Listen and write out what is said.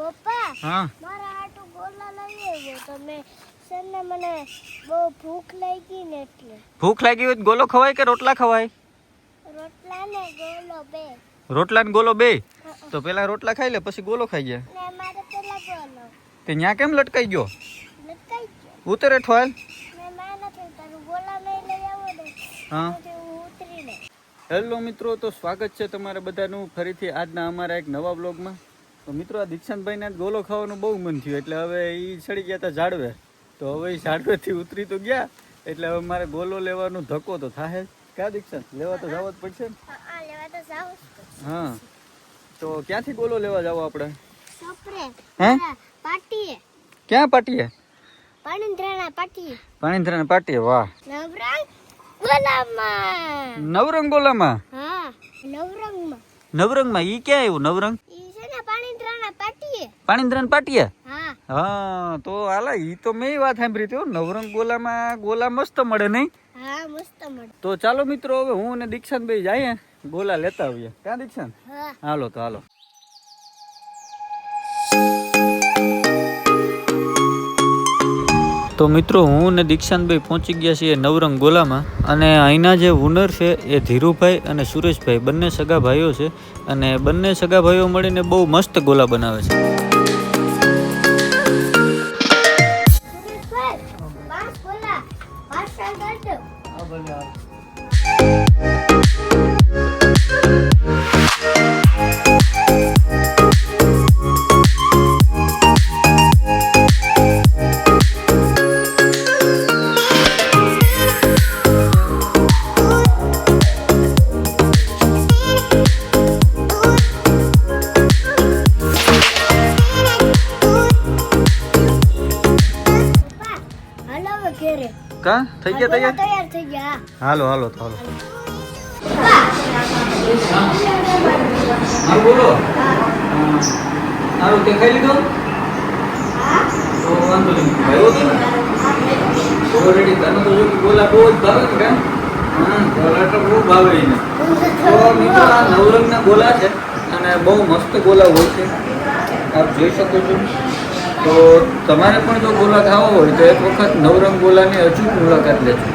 પપ્પા હા મારા હાટુ ગોલા લઈ આવ્યો તમે સને મને બહુ ભૂખ લાગી ને એટલે ભૂખ લાગી હોય તો ગોલો ખવાય કે રોટલા ખવાય? રોટલા ને ગોલો બે રોટલા ને ગોલો બે? તો પેલા રોટલા ખાઈ લે પછી ગોલો ખાઈ જાય. ને મારે પેલા ગોલો તે ન્યા કેમ લટકાઈ ગયો? લટકાઈ ગયો ઉતરે ઠોલ. ને માં નથી તારું ગોલા નહીં લઈ આવો ને હા તો હું ઉતરી લે. હેલો મિત્રો, તો સ્વાગત છે તમારા બધાનું ફરીથી આજના અમારા એક નવા બ્લોગમાં. તો મિત્રો, આ દીક્ષાંતભાઈને આજ ગોલો ખાવાનું બહુ મન થયું એટલે હવે એ ચડી ગયા હતા ઝાડવે. તો હવે એ ઝાડવેથી ઉતરી તો ગયા એટલે હવે મારે ગોલો લેવાનો ધક્કો તો થાય. ક્યાં દીક્ષાંત લેવા તો જવા જ પડશે ને? હા લેવા તો જાવ હા, તો ક્યાંથી ગોલો લેવા જાવ આપણે? સપરે હે? પાટીએ ક્યાં પાટીએ? પાણીન્દ્રાના પાટીએ પાણીન્દ્રાના પાટીએ. વાહ, નવરંગ ગોલામાં. નવરંગ ગોલામાં? હા નવરંગમાં. નવરંગમાં ઈ ક્યાં આવ્યું નવરંગ? ઈ છે ને પાણીન્દ્રાના પાટીએ. પાણીન્દ્રાના પાટીએ? હા હા, તો હાલા ઈ તો મેં વાત સાંભળી હતી હો. નવરંગ ગોલામાં ગોલા મસ્ત મળે નહીં? હા મસ્ત મળે. તો ચાલો મિત્રો, હવે હું અને દીક્ષાંતભાઈ જઈએ ગોલા લેતા આવીએ. ક્યાં દીક્ષાંત? હા હાલો તો હાલો. તો મિત્રો, હું અને દીક્ષાંતભાઈ પહોંચી ગયા છીએ નવરંગ ગોલામાં. અને અહીંના જે ઓનર છે એ ધીરુભાઈ અને સુરેશભાઈ બંને સગા ભાઈઓ છે. અને બંને સગા ભાઈઓ મળીને બહુ મસ્ત ગોલા બનાવે છે. સુરેશભાઈ પાંચ ગોલા પાર્સલ કરજો. કા થઈ ગયા તૈયાર? તૈયાર થઈ ગયા. હાલો હાલો તો હાલો. હા બોલો. હાલો, તે ખાઈ લીધો? તો વાંધો નહીં. ભાઈ હતો ને ઓલરેડી તને તો જો કે ગોલા બહુ જ ભાવે ને કેમ? હા, ગોલા તો બહુ ભાવે એને. તો મિત્રો, આ નવરંગના ગોલા છે અને બહુ મસ્ત ગોલા હોય છે, આપ જોઈ શકો છો. તો તમારે પણ જો ગોલા ખાવા હોય તો એક વખત નવરંગ ગોલાની અચૂક મુલાકાત લેજો.